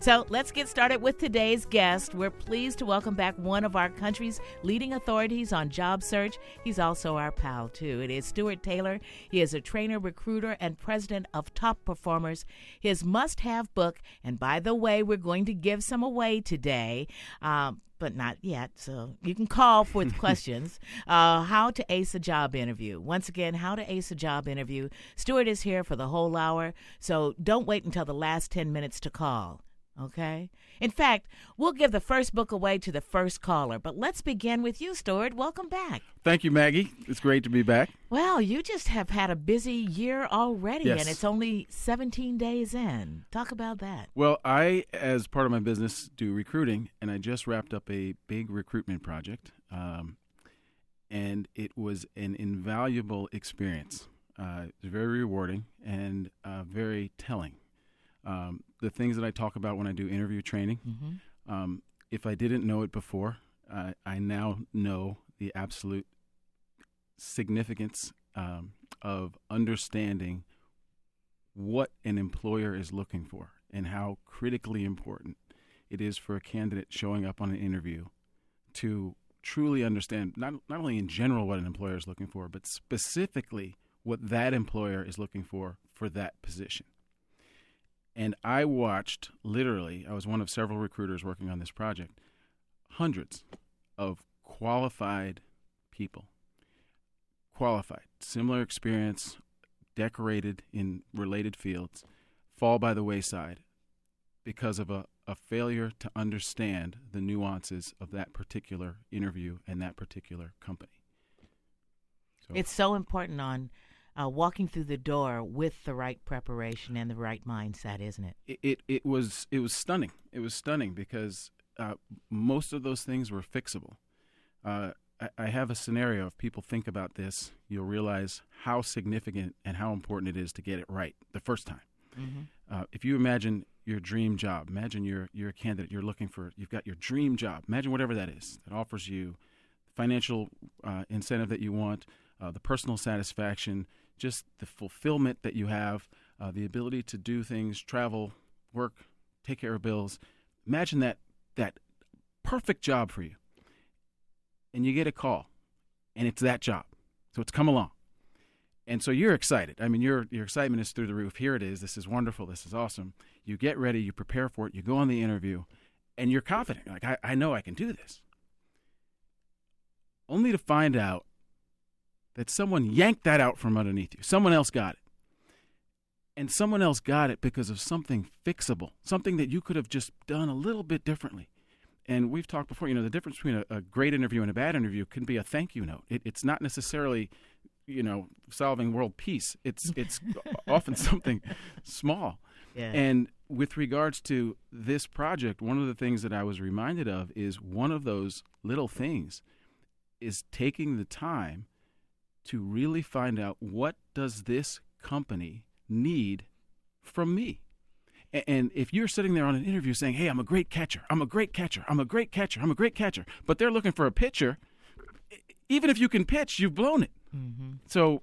So let's get started with today's guest. We're pleased to welcome back one of our country's leading authorities on job search. He's also our pal, too. It is Stuart Taylor. He is a trainer, recruiter, and president of Top Performers. His must-have book, and by the way, we're going to give some away today, but not yet, so you can call for the questions. How to Ace a Job Interview. Once again, How to Ace a Job Interview. Stuart is here for the whole hour, so don't wait until the last 10 minutes to call. Okay? In fact, we'll give the first book away to the first caller. But let's begin with you, Stuart. Welcome back. Thank you, Maggie. It's great to be back. Well, you just have had a busy year already, Yes. and it's only 17 days in. Talk about that. Well, I, as part of my business, do recruiting, and I just wrapped up a big recruitment project, and it was an invaluable experience. It was very rewarding and very telling. The things that I talk about when I do interview training, if I didn't know it before, I now know the absolute significance of understanding what an employer is looking for and how critically important it is for a candidate showing up on an interview to truly understand not only in general what an employer is looking for, but specifically what that employer is looking for that position. And I watched, literally, I was one of several recruiters working on this project, hundreds of qualified people, similar experience, decorated in related fields, fall by the wayside because of a failure to understand the nuances of that particular interview and that particular company. So, It's so important on walking through the door with the right preparation and the right mindset, isn't it? It was stunning. It was stunning because most of those things were fixable. I have a scenario. If people think about this, you'll realize how significant and how important it is to get it right the first time. Mm-hmm. If you imagine your dream job, imagine you're a candidate, you've got your dream job. Imagine whatever that is that offers you financial incentive that you want, the personal satisfaction, just the fulfillment that you have, the ability to do things, travel, work, take care of bills. Imagine that perfect job for you. And you get a call, and it's that job. So it's come along. And so you're excited. I mean, your excitement is through the roof. Here it is. This is wonderful. This is awesome. You get ready. You prepare for it. You go on the interview, and you're confident. You're like, I know I can do this. Only to find out that someone yanked that out from underneath you. Someone else got it. And someone else got it because of something fixable, something that you could have just done a little bit differently. And we've talked before, the difference between a great interview and a bad interview can be a thank you note. It's not necessarily, solving world peace. It's often something small. Yeah. And with regards to this project, one of the things that I was reminded of is one of those little things is taking the time to really find out what does this company need from me. And if you're sitting there on an interview saying, hey, I'm a great catcher, but they're looking for a pitcher, even if you can pitch, you've blown it. Mm-hmm. So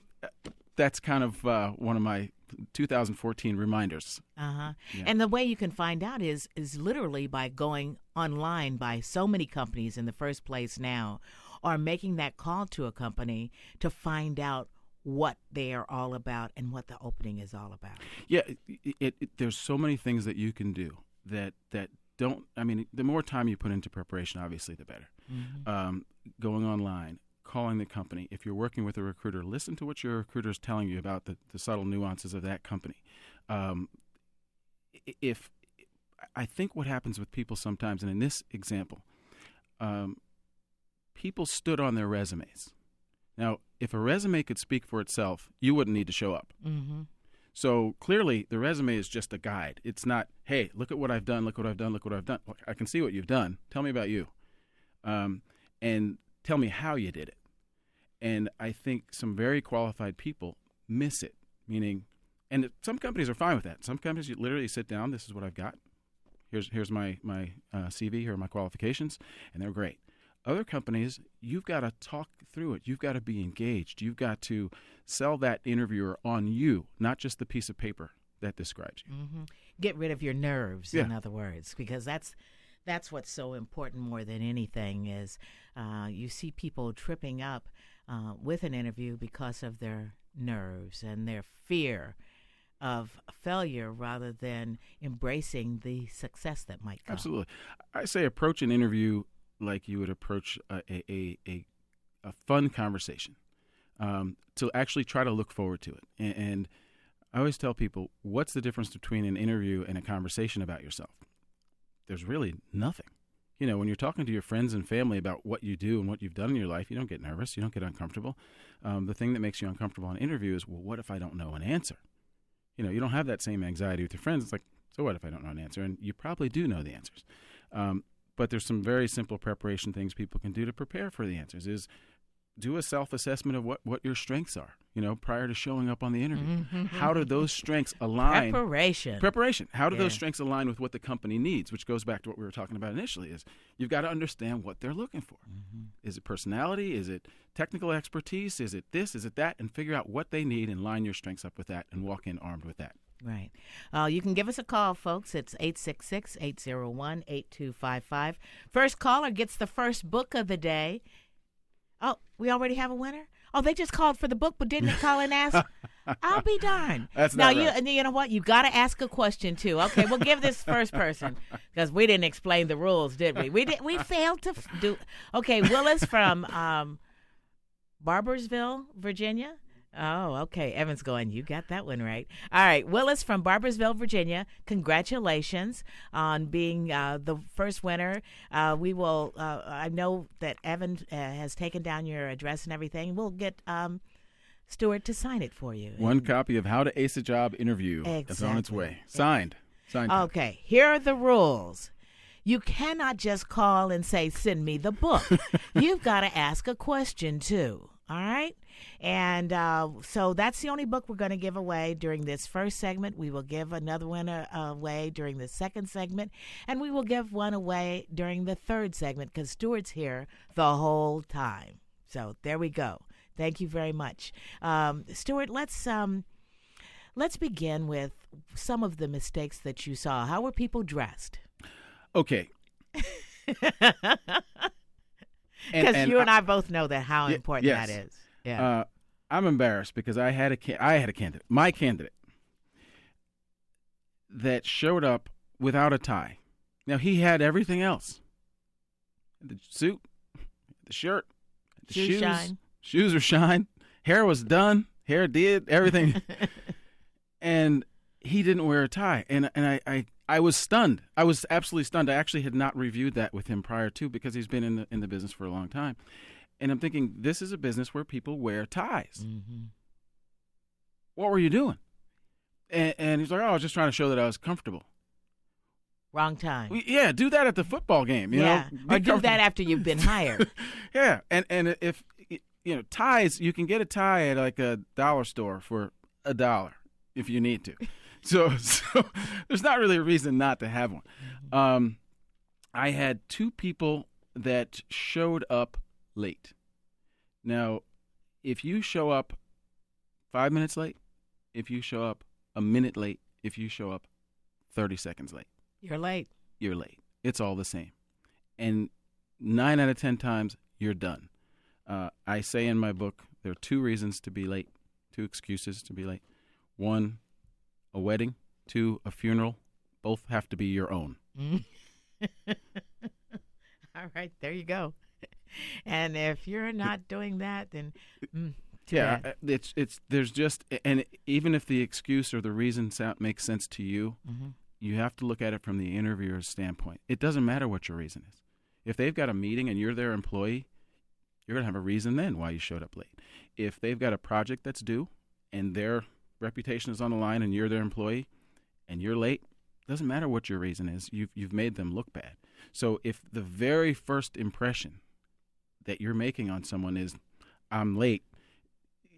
that's kind of one of my 2014 reminders. Uh-huh. Yeah. And the way you can find out is literally by going online by so many companies in the first place now, or making that call to a company to find out what they are all about and what the opening is all about. Yeah, there's so many things that you can do that don't, the more time you put into preparation, obviously, the better. Mm-hmm. Going online, calling the company. If you're working with a recruiter, listen to what your recruiter is telling you about the subtle nuances of that company. If I think what happens with people sometimes, and in this example, people stood on their resumes. Now, if a resume could speak for itself, you wouldn't need to show up. Mm-hmm. So clearly, the resume is just a guide. It's not, hey, look at what I've done, look what I've done. Look, I can see what you've done. Tell me about you. And tell me how you did it. And I think some very qualified people miss it, meaning, and some companies are fine with that. Some companies, you literally sit down, this is what I've got. Here's my CV, here are my qualifications, and they're great. Other companies, you've got to talk through it. You've got to be engaged. You've got to sell that interviewer on you, not just the piece of paper that describes you. Mm-hmm. get rid of your nerves, Yeah. in other words, because that's what's so important more than anything is you see people tripping up with an interview because of their nerves and their fear of failure rather than embracing the success that might come. Absolutely. I say approach an interview like you would approach a fun conversation, to actually try to look forward to it. And I always tell people, what's the difference between an interview and a conversation about yourself? There's really nothing. You know, when you're talking to your friends and family about what you do and what you've done in your life, you don't get nervous. You don't get uncomfortable. The thing that makes you uncomfortable in an interview is, well, what if I don't know an answer? You know, you don't have that same anxiety with your friends. It's like, so what if I don't know an answer? And you probably do know the answers. But there's some very simple preparation things people can do to prepare for the answers is do a self-assessment of what your strengths are, you know, prior to showing up on the interview. Mm-hmm. How do those strengths align? Preparation. How do those strengths align with what the company needs, which goes back to what we were talking about initially, is you've got to understand what they're looking for. Mm-hmm. Is it personality? Is it technical expertise? Is it this? Is it that? And figure out what they need and line your strengths up with that and walk in armed with that. Right. You can give us a call, folks. It's 866-801-8255. First caller gets the first book of the day. Oh, we already have a winner? Oh, they just called for the book, but didn't they call and ask? I'll be darned. That's now, not right. You know what? You got to ask a question, too. Okay, we'll give this first person because we didn't explain the rules, did we? We failed to do. Okay, Willis from Barbersville, Virginia. Oh, okay. Evan's going, you got that one right. All right. Willis from Barbersville, Virginia, congratulations on being the first winner. We will, I know that Evan has taken down your address and everything. We'll get Stuart to sign it for you. One copy of How to Ace a Job interview is on its way. Signed. Okay. Here are the rules. You cannot just call and say, send me the book. You've got to ask a question, too. All right? And so that's the only book we're going to give away during this first segment. We will give another one away during the second segment. And we will give one away during the third segment because Stuart's here the whole time. So there we go. Thank you very much. Stuart, let's begin with some of the mistakes that you saw. How were people dressed? Okay. Because you and I both know that how important that is. Yeah. I'm embarrassed because I had a candidate, my candidate, that showed up without a tie. Now, he had everything else. The suit, the shirt, the shoes. Shine. Shoes were shine. Hair was done. Hair did, everything. And he didn't wear a tie. And I was stunned. I was absolutely stunned. I actually had not reviewed that with him prior to because he's been in the business for a long time. And I'm thinking, this is a business where people wear ties. Mm-hmm. What were you doing? And he's like, oh, I was just trying to show that I was comfortable. Wrong time. Yeah, do that at the football game. You know? Or do that after you've been hired. Yeah, and if, you know, ties, you can get a tie at like a dollar store for $1 if you need to. So there's not really a reason not to have one. Mm-hmm. I had two people that showed up late. Now, if you show up 5 minutes late, if you show up a minute late, if you show up 30 seconds late, you're late. You're late. It's all the same. And 9 out of 10 times, you're done. I say in my book, there are 2 reasons to be late, 2 excuses to be late. 1, a wedding. 2, a funeral. Both have to be your own. All right, there you go. And if you're not doing that, then too bad. There's just, and even if the excuse or the reason makes sense to you, mm-hmm. you have to look at it from the interviewer's standpoint. It doesn't matter what your reason is. If they've got a meeting and you're their employee, you're going to have a reason then why you showed up late. If they've got a project that's due and their reputation is on the line and you're their employee and you're late, it doesn't matter what your reason is. You've made them look bad. So if the very first impression that you're making on someone is, I'm late,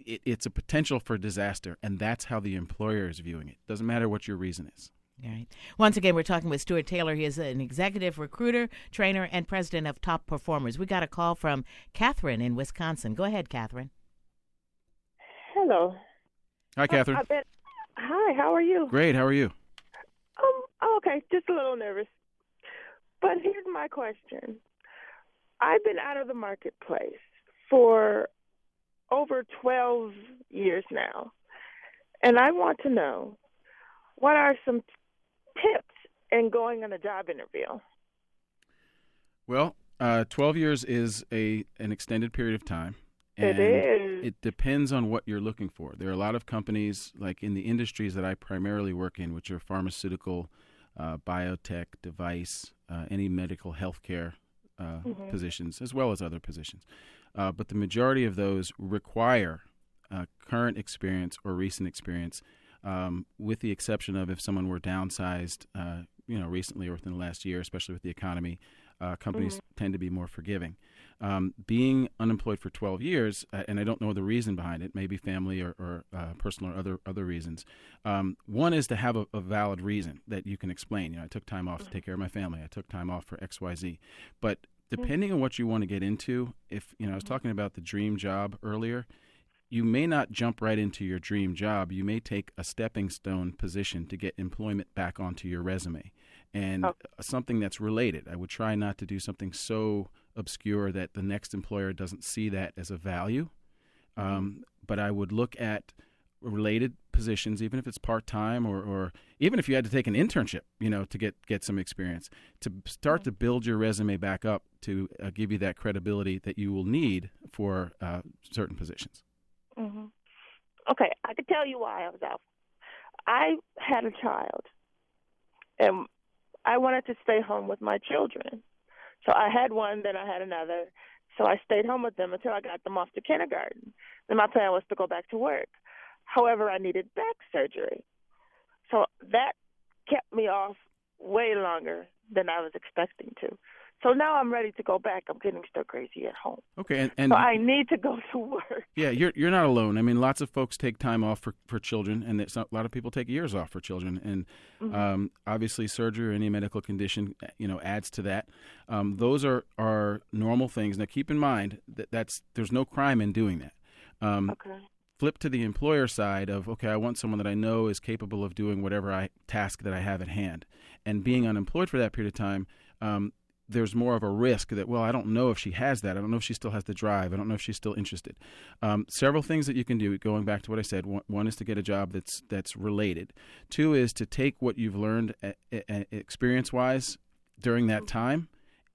it's a potential for disaster, and that's how the employer is viewing it. Doesn't matter what your reason is. All right. Once again, we're talking with Stuart Taylor. He is an executive recruiter, trainer, and president of Top Performers. We got a call from Catherine in Wisconsin. Go ahead, Catherine. Hello. Hi, Catherine. Hi, how are you? Great, how are you? Oh, okay, just a little nervous. But here's my question. I've been out of the marketplace for over 12 years now, and I want to know what are some tips in going on a job interview? Well, 12 years is an extended period of time. And It is. it depends on what you're looking for. There are a lot of companies, like in the industries that I primarily work in, which are pharmaceutical, biotech, device, any medical healthcare positions, as well as other positions. But the majority of those require current experience or recent experience, with the exception of if someone were downsized, recently or within the last year, especially with the economy. Companies tend to be more forgiving. Being unemployed for 12 years, and I don't know the reason behind it, maybe family or personal or other reasons. One is to have a valid reason that you can explain. I took time off to take care of my family. I took time off for X, Y, Z. But depending on what you want to get into, if I was talking about the dream job earlier, you may not jump right into your dream job. You may take a stepping stone position to get employment back onto your resume. And something that's related. I would try not to do something so obscure that the next employer doesn't see that as a value. But I would look at related positions, even if it's part-time or even if you had to take an internship, to get some experience, to start to build your resume back up to give you that credibility that you will need for certain positions. Mm-hmm. Okay, I could tell you why I was out. I had a child, and I wanted to stay home with my children. So I had one, then I had another. So I stayed home with them until I got them off to kindergarten. Then my plan was to go back to work. However, I needed back surgery. So that kept me off way longer than I was expecting to. So now I'm ready to go back. I'm getting stir crazy at home. Okay, and so I need to go to work. Yeah, you're not alone. I mean, lots of folks take time off for children, and a lot of people take years off for children. And obviously, surgery or any medical condition, adds to that. Those are normal things. Now, keep in mind that there's no crime in doing that. Okay. Flip to the employer side of, okay, I want someone that I know is capable of doing whatever task that I have at hand. And being unemployed for that period of time, there's more of a risk that, well, I don't know if she has that. I don't know if she still has the drive. I don't know if she's still interested. Several things that you can do, going back to what I said. One is to get a job that's related. Two is to take what you've learned experience-wise during that time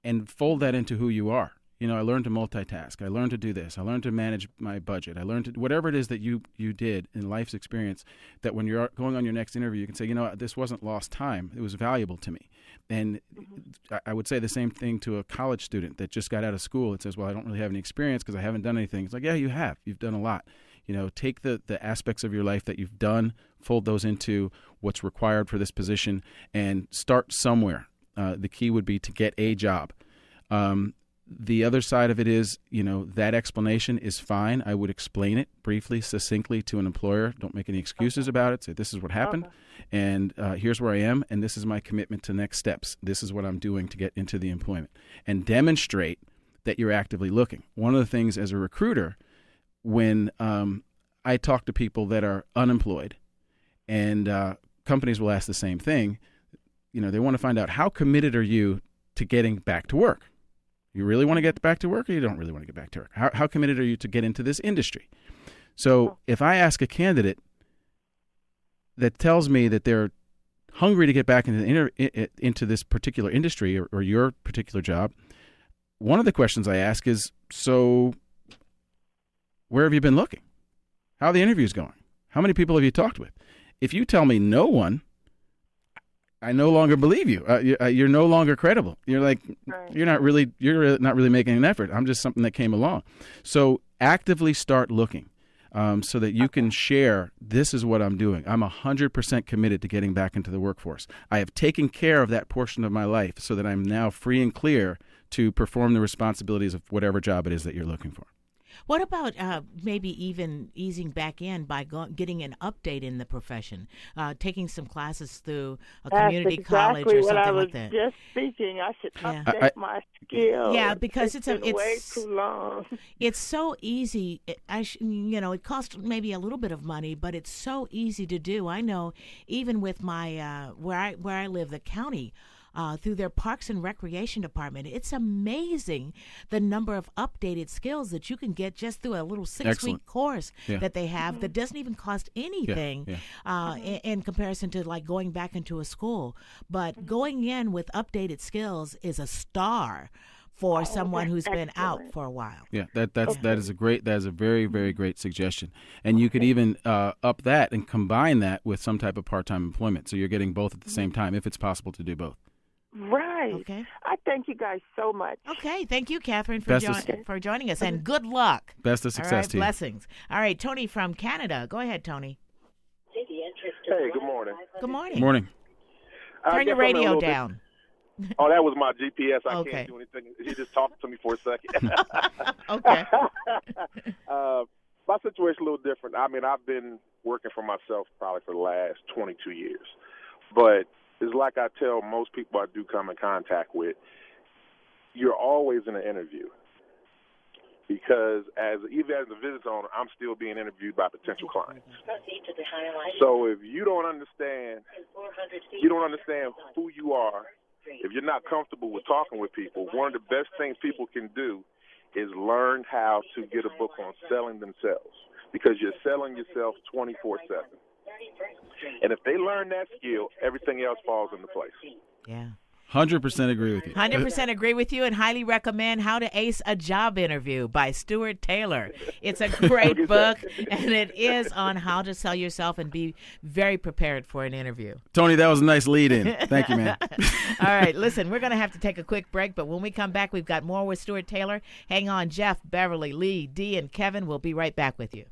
and fold that into who you are. I learned to multitask. I learned to do this. I learned to manage my budget. I learned to, whatever it is that you did in life's experience, that when you're going on your next interview, you can say, this wasn't lost time. It was valuable to me. And I would say the same thing to a college student that just got out of school. It says, well, I don't really have any experience because I haven't done anything. It's like, yeah, you have. You've done a lot. Take the aspects of your life that you've done, fold those into what's required for this position, and start somewhere. The key would be to get a job. The other side of it is, that explanation is fine. I would explain it briefly, succinctly to an employer. Don't make any excuses about it. Say, this is what happened, and here's where I am, and this is my commitment to next steps. This is what I'm doing to get into the employment. And demonstrate that you're actively looking. One of the things as a recruiter, when I talk to people that are unemployed, and companies will ask the same thing, they want to find out, how committed are you to getting back to work? You really want to get back to work, or you don't really want to get back to work? How committed are you to get into this industry? So if I ask a candidate that tells me that they're hungry to get back into this particular industry or your particular job, one of the questions I ask is, so where have you been looking? How are the interviews going? How many people have you talked with? If you tell me no one, I no longer believe you. You're no longer credible. You're like, you're not really making an effort. I'm just something that came along. So actively start looking so that you can share, this is what I'm doing. I'm 100% committed to getting back into the workforce. I have taken care of that portion of my life so that I'm now free and clear to perform the responsibilities of whatever job it is that you're looking for. What about maybe even easing back in by getting an update in the profession, taking some classes through a community college or something like that? That's exactly what I was just speaking. I should Yeah. update my skills. Yeah, because it's been way too long. It's so easy. It costs maybe a little bit of money, but it's so easy to do. I know, even with my where I live, the county. Through their Parks and Recreation Department. It's amazing the number of updated skills that you can get just through a little 6-week course that they have that doesn't even cost anything in comparison to like going back into a school. But going in with updated skills is a star for someone who's been out for a while. Yeah, that is a very, very great suggestion. And you could even up that and combine that with some type of part-time employment. So you're getting both at the same time if it's possible to do both. Right. Okay. I thank you guys so much. Okay. Thank you, Catherine, for joining us, and good luck. Best of success to you. Blessings. All right, Tony from Canada. Go ahead, Tony. Hey, good morning. Good morning. Morning. Turn your radio down. Oh, that was my GPS. I Okay. can't do anything. He just talked to me for a second. Okay. My situation a little different. I mean, I've been working for myself probably for the last 22 years. But it's like I tell most people I do come in contact with, you're always in an interview. Because even as a business owner, I'm still being interviewed by potential clients. So if you don't understand who you are, if you're not comfortable with talking with people, one of the best things people can do is learn how to get a book on selling themselves, because you're selling yourself 24/7. And if they learn that skill, everything else falls into place. Yeah. 100% agree with you. 100% agree with you, and highly recommend How to Ace a Job Interview by Stuart Taylor. It's a great book, and it is on how to sell yourself and be very prepared for an interview. Tony, that was a nice lead-in. Thank you, man. All right, listen, we're going to have to take a quick break, but when we come back, we've got more with Stuart Taylor. Hang on, Jeff, Beverly, Lee, Dee, and Kevin will be right back with you.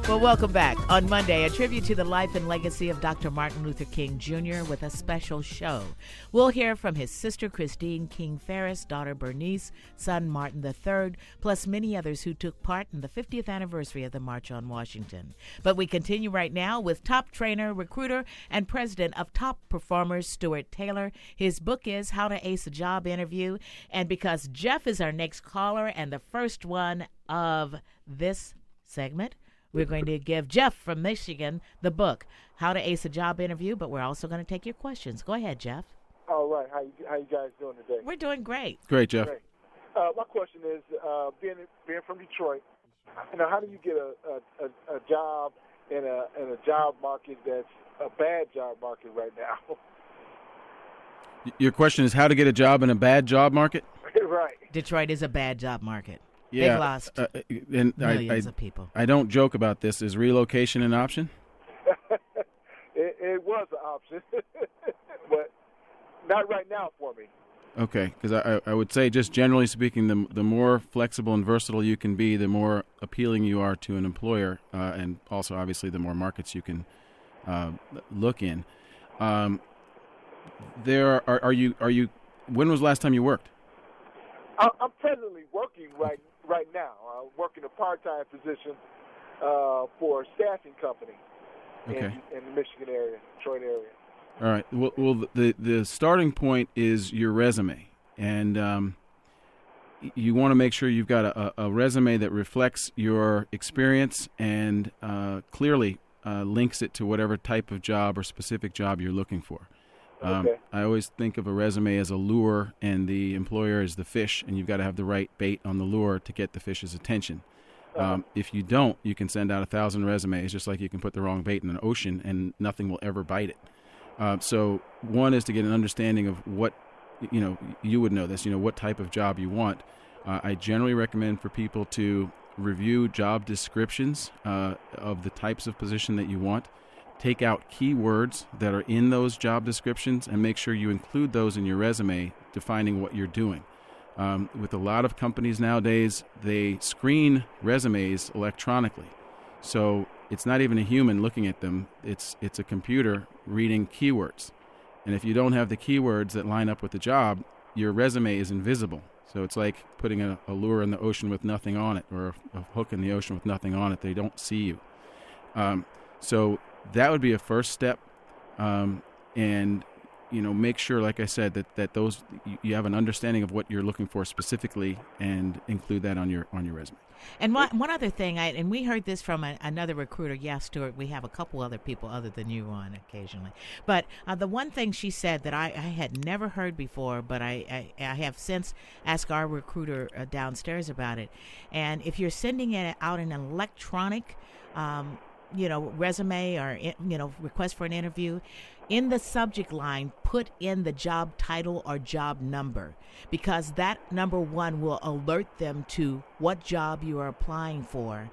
Well, welcome back. On Monday, a tribute to the life and legacy of Dr. Martin Luther King Jr. with a special show. We'll hear from his sister, Christine King Ferris, daughter Bernice, son Martin III, plus many others who took part in the 50th anniversary of the March on Washington. But we continue right now with top trainer, recruiter, and president of Top Performers, Stuart Taylor. His book is How to Ace a Job Interview. And because Jeff is our next caller and the first one of this segment, we're going to give Jeff from Michigan the book, How to Ace a Job Interview, but we're also going to take your questions. Go ahead, Jeff. All right. How you guys doing today? We're doing great. Great, Jeff. Great. My question is, being from Detroit, how do you get a job in a job market that's a bad job market right now? Your question is how to get a job in a bad job market? Right. Detroit is a bad job market. Yeah, they've lost and millions of people. I don't joke about this. Is relocation an option? It was an option, but not right now for me. Okay, because I would say, just generally speaking, the more flexible and versatile you can be, the more appealing you are to an employer, and also obviously the more markets you can look in. Are you? When was the last time you worked? I'm presently working right now. Working a part-time position for a staffing company in the Michigan area, Detroit area. All right. Well, the starting point is your resume, and you want to make sure you've got a resume that reflects your experience and clearly links it to whatever type of job or specific job you're looking for. Okay. I always think of a resume as a lure, and the employer is the fish, and you've got to have the right bait on the lure to get the fish's attention. If you don't, you can send out 1,000 resumes, just like you can put the wrong bait in an ocean, and nothing will ever bite it. So one is to get an understanding of what, you would know this, what type of job you want. I generally recommend for people to review job descriptions of the types of position that you want. Take out keywords that are in those job descriptions and make sure you include those in your resume, defining what you're doing. With a lot of companies nowadays, they screen resumes electronically. So it's not even a human looking at them. It's a computer reading keywords. And if you don't have the keywords that line up with the job, your resume is invisible. So it's like putting a lure in the ocean with nothing on it, or a hook in the ocean with nothing on it. They don't see you. So that would be a first step. And make sure, like I said, that those you have an understanding of what you're looking for specifically, and include that on your resume. And one other thing, and we heard this from another recruiter. Yeah, Stuart, we have a couple other people other than you on occasionally. But the one thing she said that I had never heard before, but I have since asked our recruiter downstairs about it. And if you're sending it out in an electronic resume or, request for an interview, in the subject line, put in the job title or job number, because that number one will alert them to what job you are applying for.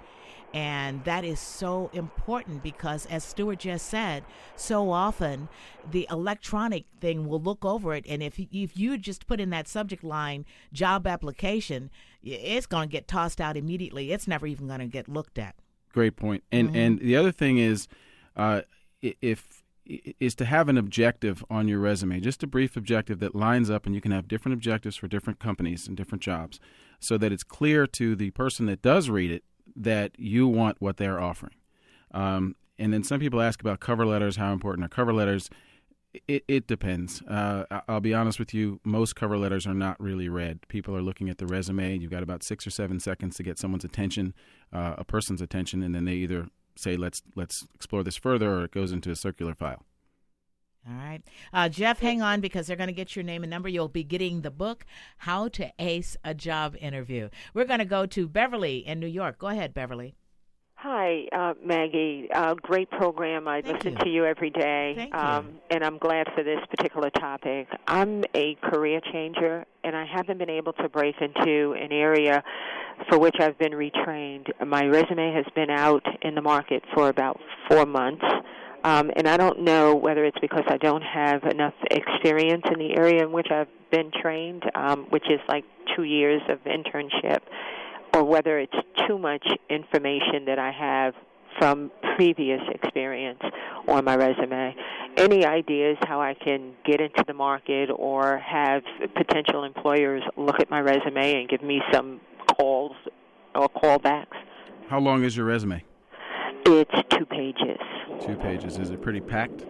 And that is so important because, as Stuart just said, so often the electronic thing will look over it. And if you just put in that subject line, job application, it's going to get tossed out immediately. It's never even going to get looked at. Great point. And the other thing is, is to have an objective on your resume, just a brief objective that lines up, and you can have different objectives for different companies and different jobs, so that it's clear to the person that does read it that you want what they're offering. And then some people ask about cover letters, how important are cover letters? It depends. I'll be honest with you, most cover letters are not really read. People are looking at the resume. You've got about 6 or 7 seconds to get someone's attention, a person's attention, and then they either say, let's explore this further, or it goes into a circular file. All right. Jeff, hang on, because they're going to get your name and number. You'll be getting the book, How to Ace a Job Interview. We're going to go to Beverly in New York. Go ahead, Beverly. Hi, Maggie. Great program. I listen to you every day. Thank you. And I'm glad for this particular topic. I'm a career changer, and I haven't been able to break into an area for which I've been retrained. My resume has been out in the market for about 4 months. And I don't know whether it's because I don't have enough experience in the area in which I've been trained, which is like 2 years of internship, or whether it's too much information that I have from previous experience on my resume. Any ideas how I can get into the market or have potential employers look at my resume and give me some calls or callbacks? How long is your resume? It's 2 pages. 2 pages. Is it pretty packed?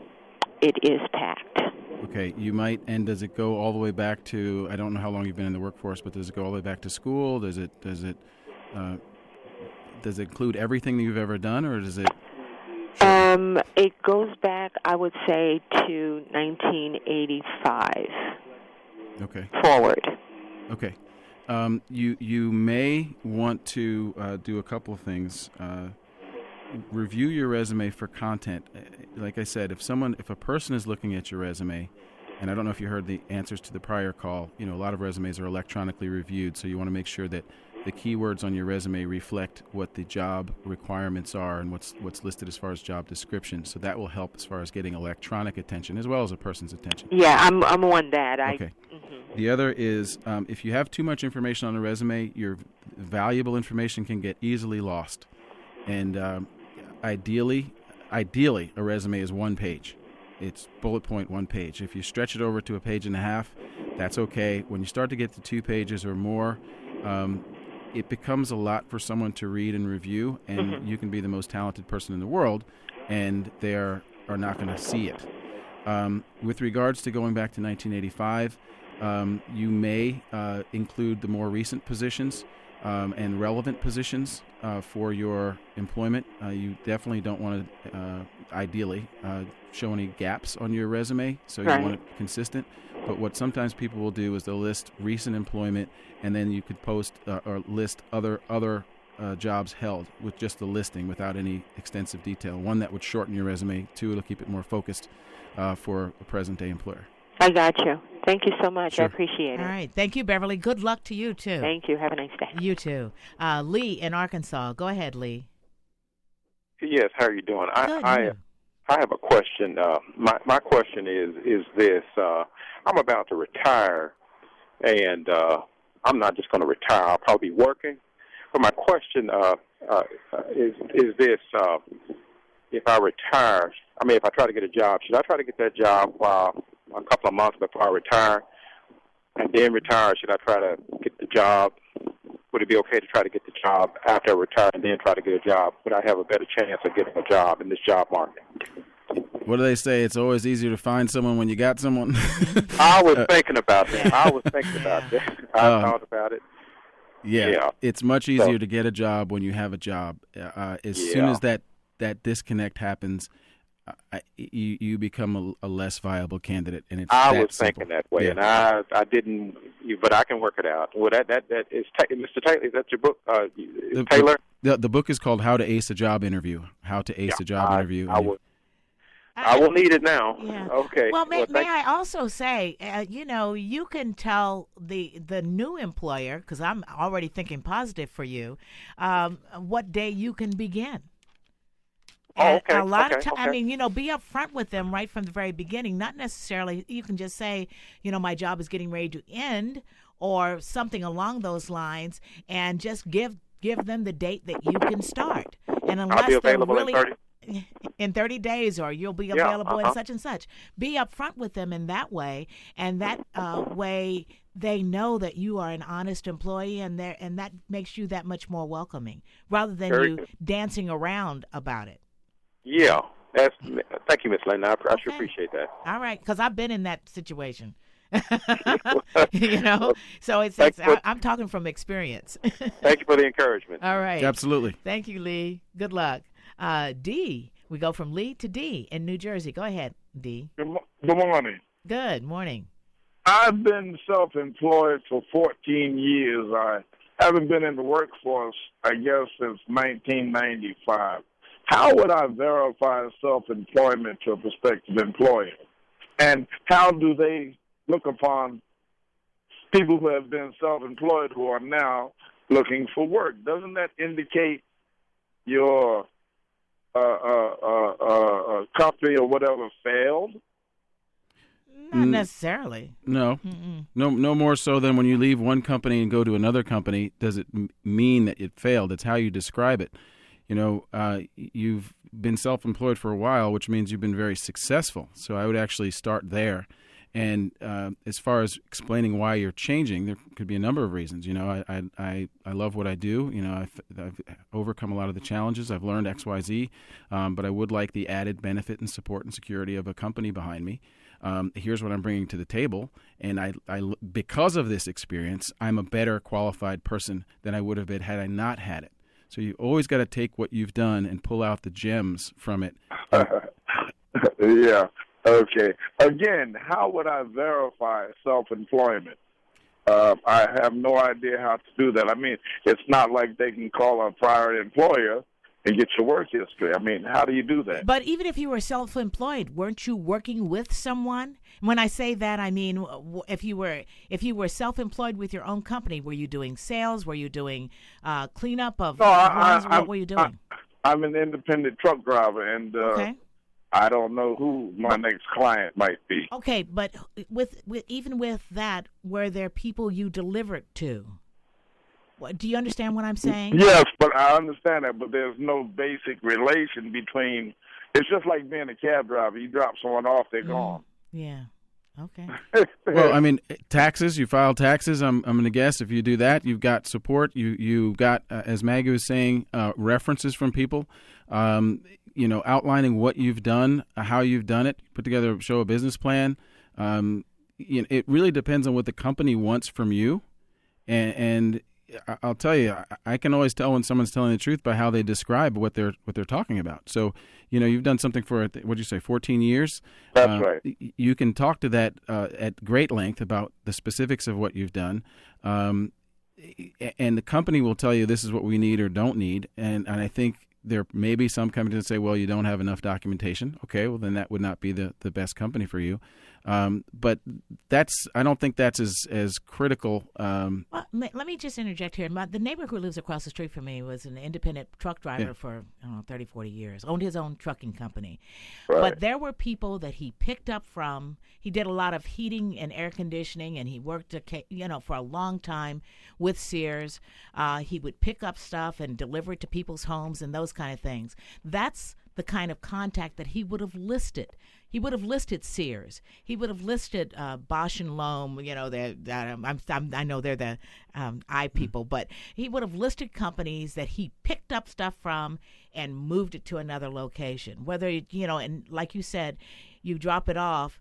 It is packed. Okay, you might, and does it go all the way back to, I don't know how long you've been in the workforce, but does it go all the way back to school? Does it include everything that you've ever done, or does it? It goes back, I would say, to 1985. Okay. Forward. Okay. You may want to do a couple of things. Review your resume for content. Like I said, if a person is looking at your resume, and I don't know if you heard the answers to the prior call, a lot of resumes are electronically reviewed, so you want to make sure that the keywords on your resume reflect what the job requirements are and what's listed as far as job description. So that will help as far as getting electronic attention as well as a person's attention. Yeah, I'm on that. Okay. The other is if you have too much information on a resume, your valuable information can get easily lost. And ideally, a resume is 1 page. It's bullet point 1 page. If you stretch it over to a page and a half, that's okay. When you start to get to 2 pages or more, it becomes a lot for someone to read and review, and you can be the most talented person in the world, and they are not going to see it. With regards to going back to 1985, you may include the more recent positions and relevant positions for your employment. You definitely don't want to, ideally, show any gaps on your resume, so you want it consistent. But what sometimes people will do is they'll list recent employment, and then you could post or list other jobs held with just the listing without any extensive detail. One, that would shorten your resume. 2, it'll keep it more focused for a present-day employer. I got you. Thank you so much. Sure. I appreciate it. All right. Thank you, Beverly. Good luck to you, too. Thank you. Have a nice day. You, too. Lee in Arkansas. Go ahead, Lee. Yes, how are you doing? Good. I have a question. My question is this. I'm about to retire, and I'm not just going to retire. I'll probably be working, But my question is this: if I retire, if I try to get a job, should I try to get that job a couple of months before I retire, and then retire? Should I try to get the job? Would it be okay to try to get the job after I retire and then try to get a job? Would I have a better chance of getting a job in this job market? What do they say? It's always easier to find someone when you got someone. I was thinking about that. I thought about it. Yeah. It's much easier to get a job when you have a job. As soon as that disconnect happens, you become a less viable candidate, and it's I that was simple. thinking that way, Yeah. and I didn't, but I can work it out. Well, that is Mr. Taylor. Is that your book, Taylor? The book is called How to Ace a Job Interview. How to Ace a Job Interview. I will need it now. Yeah. Okay. Well, may I also say, you can tell the new employer, because I'm already thinking positive for you, what day you can begin. And okay. A lot of times, Okay. be upfront with them right from the very beginning. Not necessarily, you can just say, my job is getting ready to end or something along those lines, and just give them the date that you can start. And unless I'll be available in 30 days, or you'll be available in such and such. Be upfront with them in that way, and that way they know that you are an honest employee, and that makes you that much more welcoming, rather than you dancing around about it. Yeah. Thank you, Miss Linden. I sure appreciate that. All right, because I've been in that situation. So I'm talking from experience. Thank you for the encouragement. All right. Absolutely. Thank you, Lee. Good luck. D, we go from Lee to D in New Jersey. Go ahead, D. Good morning. Good morning. I've been self-employed for 14 years. I haven't been in the workforce, I guess, since 1995. How would I verify self-employment to a prospective employer? And how do they look upon people who have been self-employed who are now looking for work? Doesn't that indicate your company or whatever failed? Not necessarily. No. No more so than when you leave one company and go to another company, does it mean that it failed? It's how you describe it. You've been self-employed for a while, which means you've been very successful. So I would actually start there. And as far as explaining why you're changing, there could be a number of reasons. I love what I do. I've overcome a lot of the challenges. I've learned X, Y, Z, but I would like the added benefit and support and security of a company behind me. Here's what I'm bringing to the table, and I because of this experience, I'm a better qualified person than I would have been had I not had it. So you always got to take what you've done and pull out the gems from it. Yeah. Okay. Again, how would I verify self-employment? I have no idea how to do that. It's not like they can call a prior employer and get your work history. How do you do that? But even if you were self-employed, weren't you working with someone? When I say that, I mean if you were self-employed with your own company, were you doing sales? Were you doing cleanup of runs? What were you doing? I'm an independent truck driver, and I don't know who my next client might be. Okay, but even with that, were there people you delivered to? Do you understand what I'm saying? Yes, but I understand that, but there's no basic relation between. It's just like being a cab driver. You drop someone off, they're gone. Yeah. Okay. Well, taxes. You file taxes. I'm going to guess if you do that, you've got support. You got, as Maggie was saying, references from people. Outlining what you've done, how you've done it. Put together, show a business plan. It really depends on what the company wants from you, and I'll tell you, I can always tell when someone's telling the truth by how they describe what they're talking about. So, you've done something for, what'd you say, 14 years? That's right. You can talk to that at great length about the specifics of what you've done. And the company will tell you this is what we need or don't need. And I think There may be some companies that say, well, you don't have enough documentation. Okay, well, then that would not be the best company for you. But I don't think that's as critical. Well, let me just interject here. The neighbor who lives across the street from me was an independent truck driver for 30, 40 years, owned his own trucking company. Right. But there were people that he picked up from. He did a lot of heating and air conditioning, and he worked, for a long time with Sears. He would pick up stuff and deliver it to people's homes and those kind of things. That's the kind of contact that he would have listed. He would have listed Sears. He would have listed Bosch and Lohm. I know they're the eye people, but he would have listed companies that he picked up stuff from and moved it to another location. Whether and like you said, you drop it off.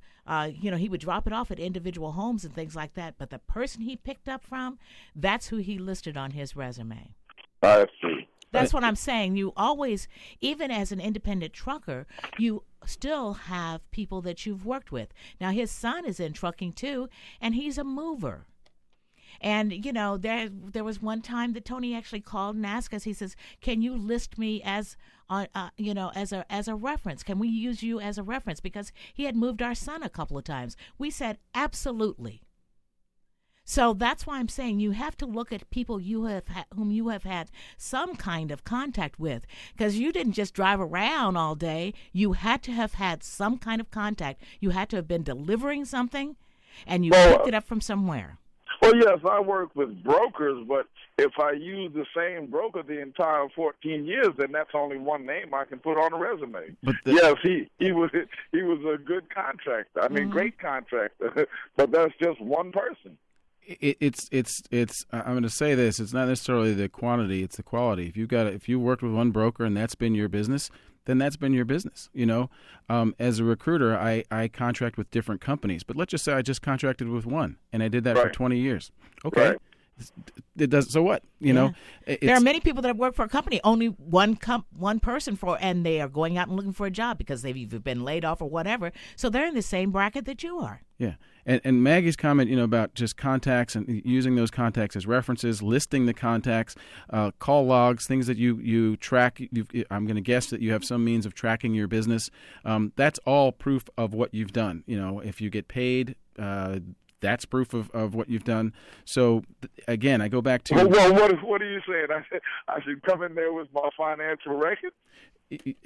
He would drop it off at individual homes and things like that. But the person he picked up from, that's who he listed on his resume. I see. That's what I'm saying. You always, even as an independent trucker, you still have people that you've worked with. Now, his son is in trucking too, and he's a mover. And, there was one time that Tony actually called and asked us, he says, can you list me as a reference? Can we use you as a reference? Because he had moved our son a couple of times. We said, absolutely. So that's why I'm saying you have to look at people whom you have had some kind of contact with, because you didn't just drive around all day. You had to have had some kind of contact. You had to have been delivering something, and you picked it up from somewhere. Well, yes, I work with brokers, but if I use the same broker the entire 14 years, then that's only one name I can put on a resume. But yes, he was a good contractor. I mean, great contractor, but that's just one person. It's I'm going to say this, it's not necessarily the quantity, it's the quality. If you worked with one broker and that's been your business, then that's been your business. As a recruiter, I contract with different companies, but let's just say I just contracted with one and I did that for 20 years. Okay. Right. It does. So what? There are many people that have worked for a company, only one person and they are going out and looking for a job because they've either been laid off or whatever. So they're in the same bracket that you are. Yeah. And Maggie's comment, about just contacts and using those contacts as references, listing the contacts, call logs, things that you track. I'm going to guess that you have some means of tracking your business. That's all proof of what you've done. If you get paid, that's proof of what you've done. So, again, I go back to... Well, what are you saying? I should come in there with my financial record?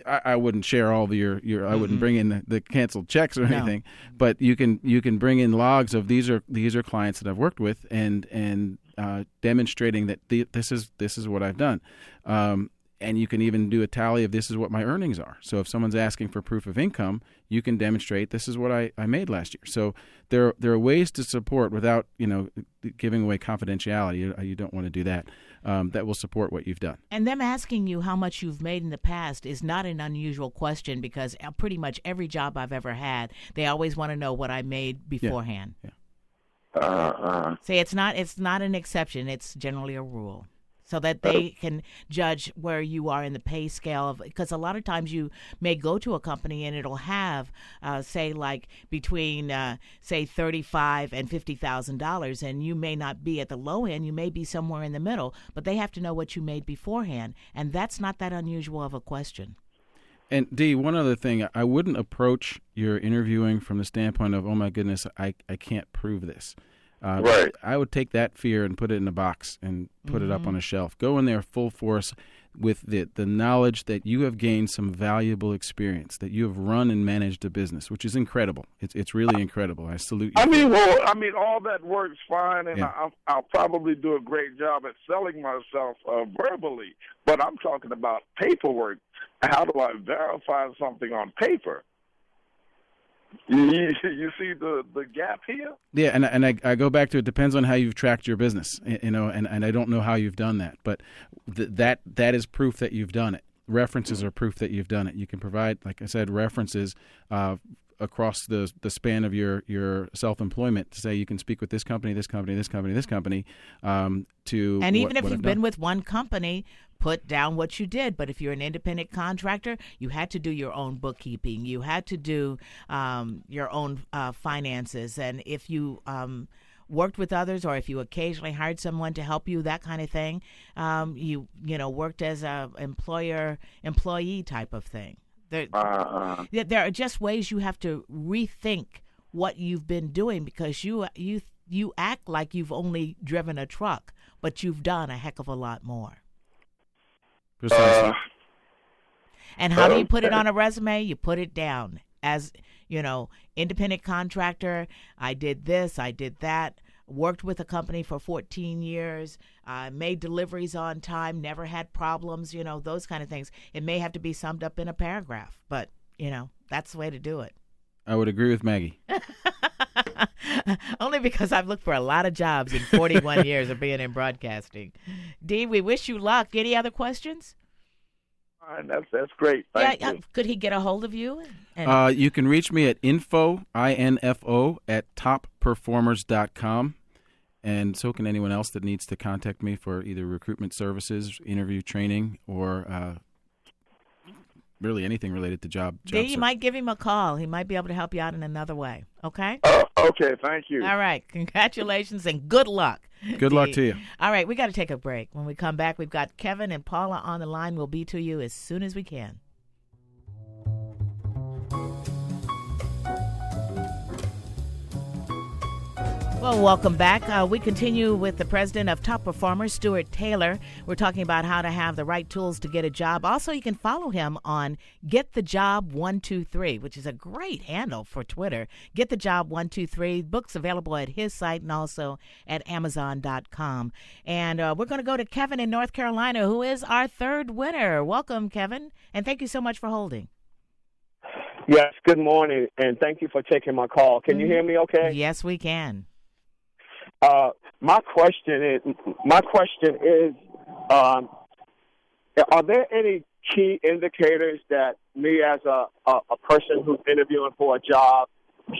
I wouldn't share all of your I wouldn't bring in the canceled checks or anything, but you can bring in logs of these are clients that I've worked with and demonstrating that this is what I've done. And you can even do a tally of this is what my earnings are. So if someone's asking for proof of income, you can demonstrate this is what I made last year. So there are ways to support without giving away confidentiality. You don't want to do that. That will support what you've done. And them asking you how much you've made in the past is not an unusual question, because pretty much every job I've ever had, they always want to know what I made beforehand. Yeah. See, it's not an exception. It's generally a rule, so that they can judge where you are in the pay scale. Because a lot of times you may go to a company and it'll have, say, like between, say, $35,000 and $50,000, and you may not be at the low end. You may be somewhere in the middle, but they have to know what you made beforehand, and that's not that unusual of a question. And Dee, one other thing, I wouldn't approach your interviewing from the standpoint of, oh my goodness, I can't prove this. Right. I would take that fear and put it in a box and put it up on a shelf. Go in there full force with the knowledge that you have gained some valuable experience, that you have run and managed a business, which is incredible. It's really incredible. I salute you. I mean, all that works fine, and I'll probably do a great job at selling myself verbally. But I'm talking about paperwork. How do I verify something on paper? You see the gap here? Yeah, and I go back to it depends on how you've tracked your business, and I don't know how you've done that, but that is proof that you've done it. References are proof that you've done it. You can provide, like I said, references across the span of your self-employment to say you can speak with this company, this company, this company, this company. And even if you've been with one company, put down what you did. But if you're an independent contractor, you had to do your own bookkeeping. You had to do your own finances. And if you worked with others, or if you occasionally hired someone to help you, that kind of thing. You worked as a employee type of thing. There are just ways you have to rethink what you've been doing, because you act like you've only driven a truck, but you've done a heck of a lot more. Precisely. And how do you put it on a resume? You put it down as, independent contractor. I did this, I did that. Worked with a company for 14 years, made deliveries on time, never had problems, those kind of things. It may have to be summed up in a paragraph, but, that's the way to do it. I would agree with Maggie. Only because I've looked for a lot of jobs in 41 years of being in broadcasting. Dee, we wish you luck. Any other questions? That's great. Thank you. Could he get a hold of you? You can reach me at info at topperformers.com. And so can anyone else that needs to contact me for either recruitment services, interview training, or really anything related to job Dee, you search. might give him a call. He might be able to help you out in another way. Okay? Okay, thank you. All right. Congratulations and good luck. Good luck to you. All right, we got to take a break. When we come back, we've got Kevin and Paula on the line. We'll be to you as soon as we can. Well, welcome back. We continue with the president of Top Performers, Stuart Taylor. We're talking about how to have the right tools to get a job. Also, you can follow him on GetTheJob123, which is a great handle for Twitter. GetTheJob123. Books available at his site and also at Amazon.com. And we're going to go to Kevin in North Carolina, who is our third winner. Welcome, Kevin, and thank you so much for holding. Yes, good morning, and thank you for taking my call. Can you hear me okay? Yes, we can. My question is, are there any key indicators that me as a person who's interviewing for a job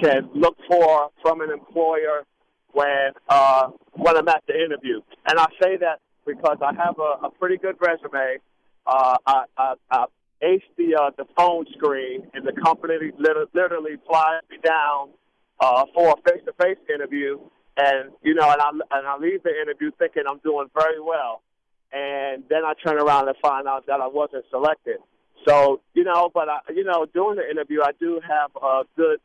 can look for from an employer when I'm at the interview? And I say that because I have a pretty good resume. I aced the phone screen, and the company literally flies me down for a face-to-face interview. And I leave the interview thinking I'm doing very well, and then I turn around and find out that I wasn't selected. So during the interview I do have good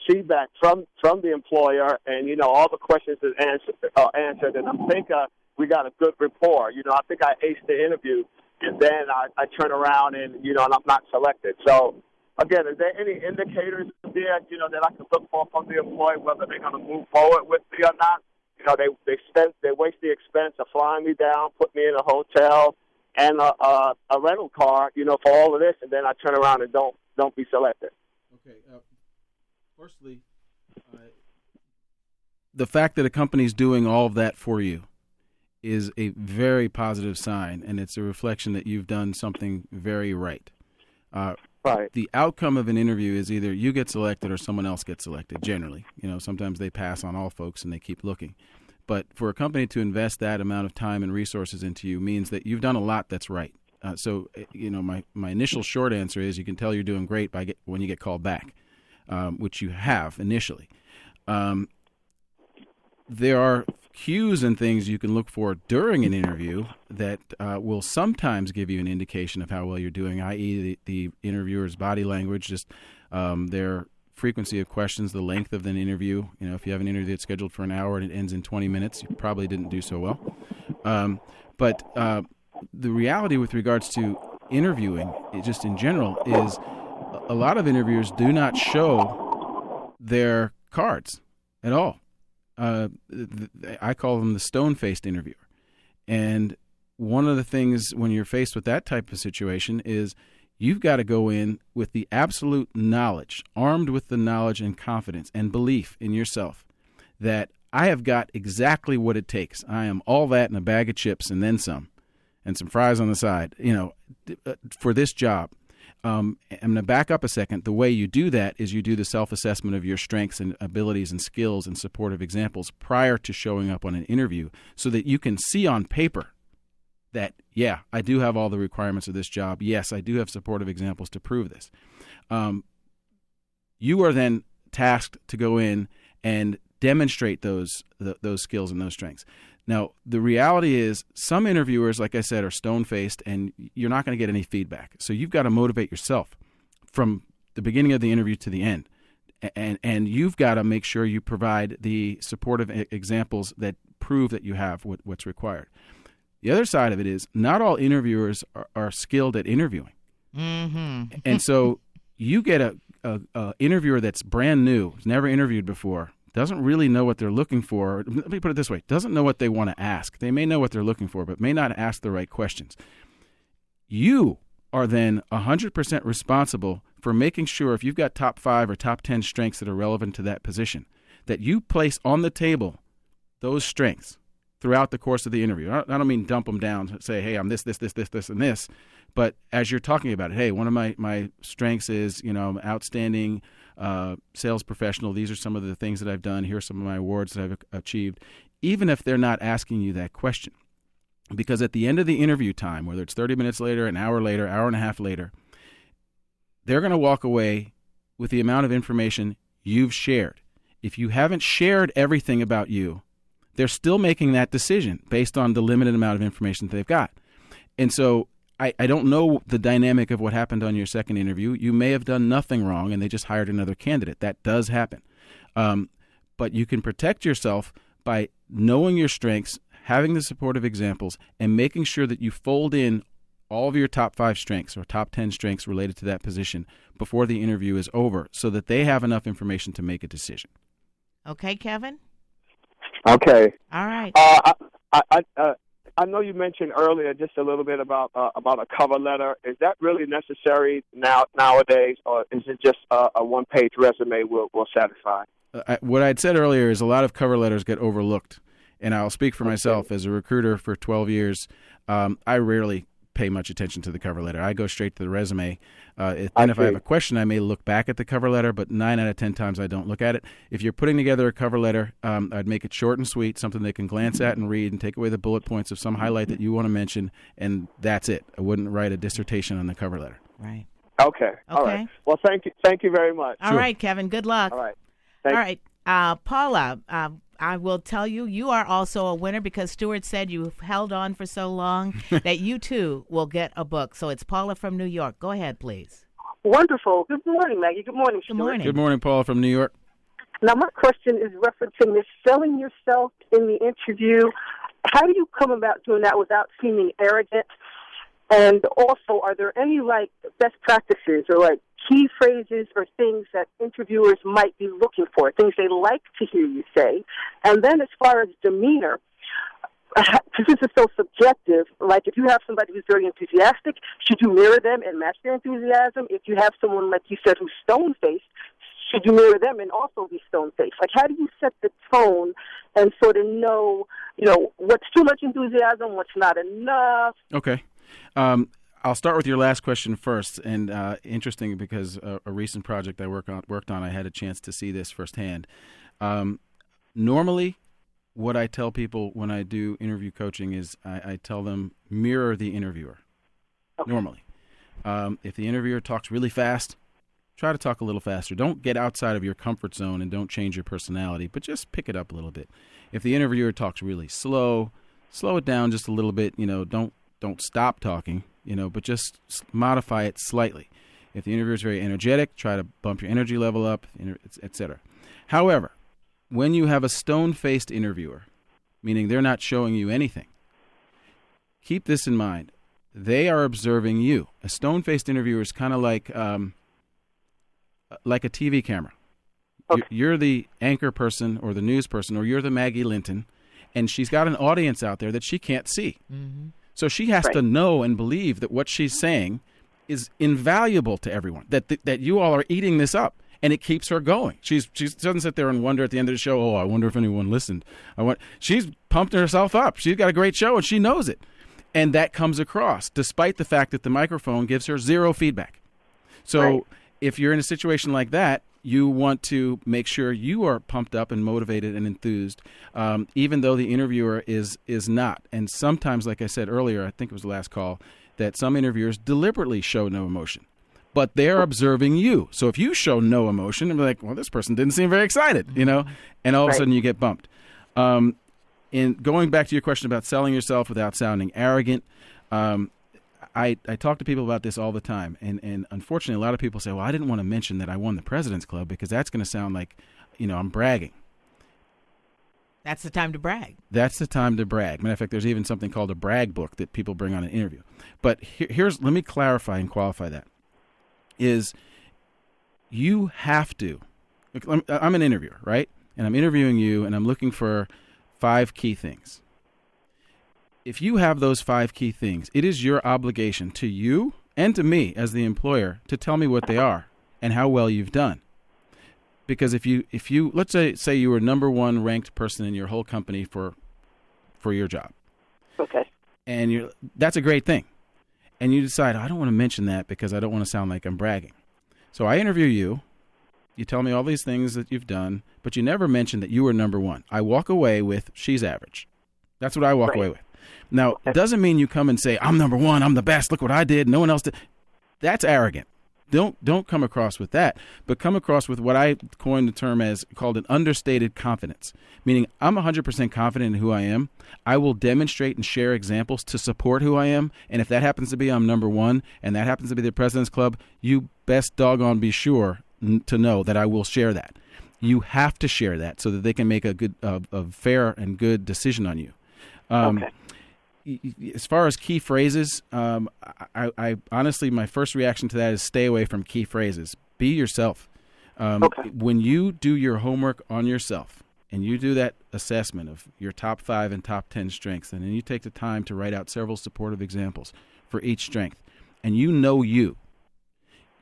feedback from the employer, and all the questions are answered, and I think we got a good rapport. I think I aced the interview, and then I turn around and and I'm not selected. So. Again, is there any indicators there, that I can look for from the employer, whether they're going to move forward with me or not? They waste the expense of flying me down, put me in a hotel and a rental car, for all of this, and then I turn around and don't be selected. Okay. Firstly, the fact that a company's doing all of that for you is a very positive sign, and it's a reflection that you've done something very right. Right. The outcome of an interview is either you get selected or someone else gets selected, generally. Sometimes they pass on all folks and they keep looking. But for a company to invest that amount of time and resources into you means that you've done a lot that's right. So my initial short answer is you can tell you're doing great when you get called back, which you have initially. There are cues and things you can look for during an interview that will sometimes give you an indication of how well you're doing, i.e. the interviewer's body language, just their frequency of questions, the length of an interview. If you have an interview that's scheduled for an hour and it ends in 20 minutes, you probably didn't do so well. But the reality with regards to interviewing, just in general, is a lot of interviewers do not show their cards at all. I call them the stone-faced interviewer. And one of the things when you're faced with that type of situation is you've got to go in with the absolute knowledge, armed with the knowledge and confidence and belief in yourself that I have got exactly what it takes. I am all that in a bag of chips and then some, and some fries on the side, for this job. I'm going to back up a second. The way you do that is you do the self-assessment of your strengths and abilities and skills and supportive examples prior to showing up on an interview so that you can see on paper that, yeah, I do have all the requirements of this job. Yes, I do have supportive examples to prove this. You are then tasked to go in and demonstrate those skills and those strengths. Now, the reality is some interviewers, like I said, are stone-faced, and you're not going to get any feedback. So you've got to motivate yourself from the beginning of the interview to the end. And you've got to make sure you provide the supportive examples that prove that you have what's required. The other side of it is not all interviewers are skilled at interviewing. Mm-hmm. And so you get a interviewer that's brand new, has never interviewed before, doesn't really know what they're looking for. Let me put it this way. Doesn't know what they want to ask. They may know what they're looking for, but may not ask the right questions. You are then 100% responsible for making sure if you've got top 5 or top 10 strengths that are relevant to that position, that you place on the table those strengths throughout the course of the interview. I don't mean dump them down, say, hey, I'm this, and this. But as you're talking about it, hey, one of my strengths is, I'm outstanding sales professional. These are some of the things that I've done. Here are some of my awards that I've achieved, even if they're not asking you that question. Because at the end of the interview time, whether it's 30 minutes later, an hour later, hour and a half later, they're going to walk away with the amount of information you've shared. If you haven't shared everything about you, they're still making that decision based on the limited amount of information that they've got. And so I don't know the dynamic of what happened on your second interview. You may have done nothing wrong and they just hired another candidate. That does happen. But you can protect yourself by knowing your strengths, having the supportive examples, and making sure that you fold in all of your top 5 strengths or top 10 strengths related to that position before the interview is over so that they have enough information to make a decision. Okay, Kevin? Okay. All right. I know you mentioned earlier just a little bit about a cover letter. Is that really necessary nowadays, or is it just a one-page resume will satisfy? What I'd said earlier is a lot of cover letters get overlooked, and I'll speak for myself. As a recruiter for 12 years, I rarely pay much attention to the cover letter. I go straight to the resume. If I have a question, I may look back at the cover letter, but 9 out of 10 times I don't look at it. If you're putting together a cover letter, I'd make it short and sweet, something they can glance at and read and take away the bullet points of some highlight that you want to mention, and that's it. I wouldn't write a dissertation on the cover letter. Right. Okay. All right. Well, thank you very much. All right, Kevin. Good luck. All right. All right. Paula, I will tell you, you are also a winner because Stuart said you've held on for so long that you, too, will get a book. So it's Paula from New York. Go ahead, please. Wonderful. Good morning, Maggie. Good morning, Stuart. Good morning. Good morning, Paula from New York. Now, my question is referencing this selling yourself in the interview. How do you come about doing that without seeming arrogant? And also, are there any, best practices or, key phrases or things that interviewers might be looking for, things they like to hear you say? And then as far as demeanor, because this is so subjective, if you have somebody who's very enthusiastic, should you mirror them and match their enthusiasm? If you have someone, like you said, who's stone-faced, should you mirror them and also be stone-faced? How do you set the tone and sort of know, what's too much enthusiasm, what's not enough? Okay. I'll start with your last question first, and interesting because a recent project I worked on, I had a chance to see this firsthand. Normally, what I tell people when I do interview coaching is I tell them mirror the interviewer. Okay. Normally. If the interviewer talks really fast, try to talk a little faster. Don't get outside of your comfort zone and don't change your personality, but just pick it up a little bit. If the interviewer talks really slow it down just a little bit. Don't stop talking, but just modify it slightly. If the interviewer is very energetic, try to bump your energy level up, etc. However, when you have a stone-faced interviewer, meaning they're not showing you anything, keep this in mind. They are observing you. A stone-faced interviewer is kind of like a TV camera. Okay. You're the anchor person or the news person, or you're the Maggie Linden, and she's got an audience out there that she can't see. Mm-hmm. So she has to know and believe that what she's saying is invaluable to everyone, that you all are eating this up, and it keeps her going. She doesn't sit there and wonder at the end of the show, oh, I wonder if anyone listened. She's pumped herself up. She's got a great show, and she knows it. And that comes across, despite the fact that the microphone gives her zero feedback. So if you're in a situation like that, you want to make sure you are pumped up and motivated and enthused, even though the interviewer is not. And sometimes, like I said earlier, I think it was the last call, that some interviewers deliberately show no emotion. but they're observing you. So if you show no emotion, they're like, well, this person didn't seem very excited, you know, and all of a sudden you get bumped. In going back to your question about selling yourself without sounding arrogant, I talk to people about this all the time, and unfortunately, a lot of people say, well, I didn't want to mention that I won the President's Club because that's going to sound like, you know, I'm bragging. That's the time to brag. That's the time to brag. Matter of fact, there's even something called a brag book that people bring on an interview. But let me clarify and qualify that. Is you have to, I'm an interviewer, right? And I'm interviewing you, and I'm looking for 5 key things. If you have those 5 key things, it is your obligation to you and to me as the employer to tell me what they are and how well you've done. Because if you let's say you were number 1 ranked person in your whole company for your job. Okay. And that's a great thing. And you decide, I don't want to mention that because I don't want to sound like I'm bragging. So I interview you. You tell me all these things that you've done, but you never mention that you were number 1. I walk away with, she's average. That's what I walk away with. Now, it doesn't mean you come and say, I'm number 1, I'm the best, look what I did, no one else did. That's arrogant. Don't come across with that, but come across with what I coined the term as called an understated confidence, meaning I'm 100% confident in who I am. I will demonstrate and share examples to support who I am, and if that happens to be I'm number 1 and that happens to be the President's Club, you best doggone be sure to know that I will share that. You have to share that so that they can make a good, a fair and good decision on you. Okay. As far as key phrases, I honestly, my first reaction to that is stay away from key phrases. Be yourself. When you do your homework on yourself and you do that assessment of your top 5 and top 10 strengths, and then you take the time to write out several supportive examples for each strength, and you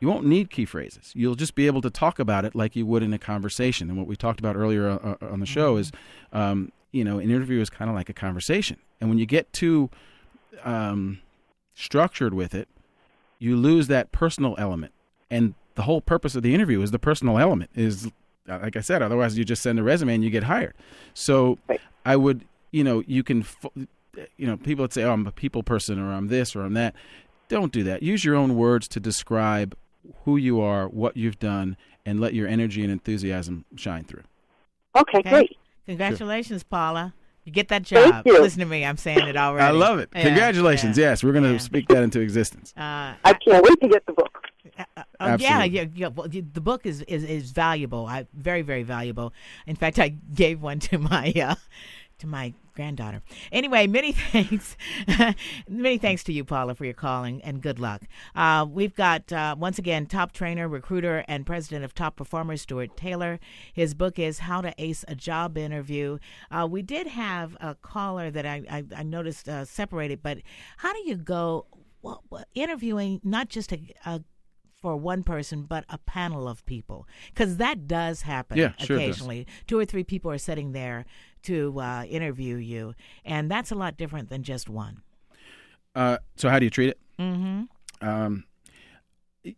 won't need key phrases. You'll just be able to talk about it like you would in a conversation. And what we talked about earlier on the show is, an interview is kind of like a conversation. And when you get too structured with it, you lose that personal element. And the whole purpose of the interview is the personal element is, like I said, otherwise you just send a resume and you get hired. So I would, you can, people would say, oh, I'm a people person, or I'm this, or I'm that. Don't do that. Use your own words to describe who you are, what you've done, and let your energy and enthusiasm shine through. Okay, great. Congratulations, Paula. You get that job. Thank you. Listen to me. I'm saying it already. I love it. Congratulations. Yes, we're going to speak that into existence. I can't wait to get the book. Yeah. Well, the book is valuable. Very, very valuable. In fact, I gave one to my granddaughter. Anyway, many thanks. Many thanks to you, Paula, for your calling, and good luck. We've got, once again, top trainer, recruiter, and president of Top Performers, Stuart Taylor. His book is How to Ace a Job Interview. We did have a caller that I noticed separated, but how do you go interviewing not just for one person, but a panel of people? Because that does happen occasionally. Does. 2 or 3 people are sitting there to interview you, and that's a lot different than just one. So how do you treat it? Mm-hmm.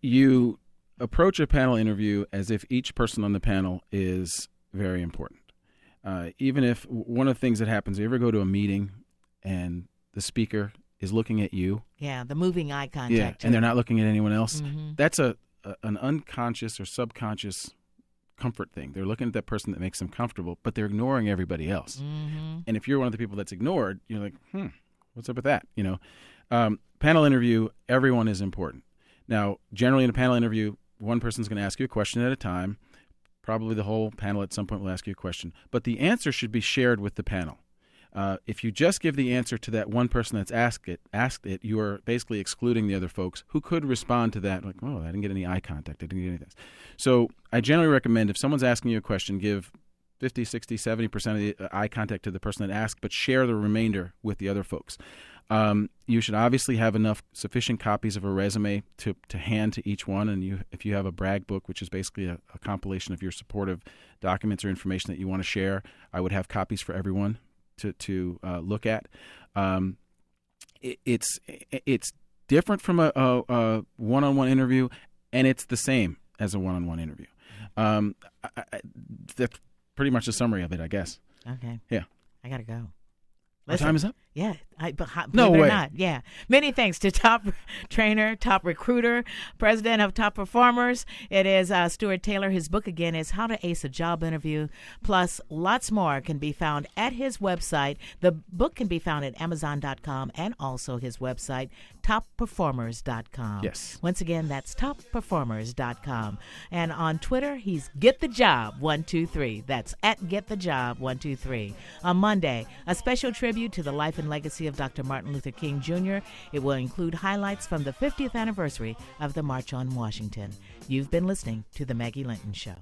You approach a panel interview as if each person on the panel is very important. Even if one of the things that happens, you ever go to a meeting and the speaker is looking at you. Yeah, the moving eye contact. Yeah, and they're not looking at anyone else. Mm-hmm. That's an unconscious or subconscious comfort thing. They're looking at that person that makes them comfortable, but they're ignoring everybody else. Mm-hmm. And if you're one of the people that's ignored, you're like, what's up with that? Panel interview, everyone is important. Now, generally in a panel interview, one person's going to ask you a question at a time. Probably the whole panel at some point will ask you a question, but the answer should be shared with the panel. If you just give the answer to that one person that's asked it, you are basically excluding the other folks who could respond to that, like, oh, I didn't get any eye contact, I didn't get anything. So I generally recommend if someone's asking you a question, give 50, 60, 70% of the eye contact to the person that asked, but share the remainder with the other folks. You should obviously have sufficient copies of a resume to hand to each one, and if you have a brag book, which is basically a compilation of your supportive documents or information that you want to share, I would have copies for everyone to look at. It's different from a one-on-one interview, and it's the same as a one-on-one interview. That's pretty much the summary of it, I guess. Okay. Yeah. I gotta go. Our time is up. Yeah, No believe it or way. not. Yeah. Many thanks to top trainer, top recruiter, president of Top Performers. It is Stuart Taylor. His book, again, is How to Ace a Job Interview. Plus, lots more can be found at his website. The book can be found at Amazon.com and also his website, topperformers.com. Yes. Once again, that's topperformers.com. And on Twitter, he's Get the Job 123. That's at Get the Job 123. On Monday, a special tribute to the life and legacy of Dr. Martin Luther King Jr. It will include highlights from the 50th anniversary of the March on Washington. You've been listening to The Maggie Linden Show.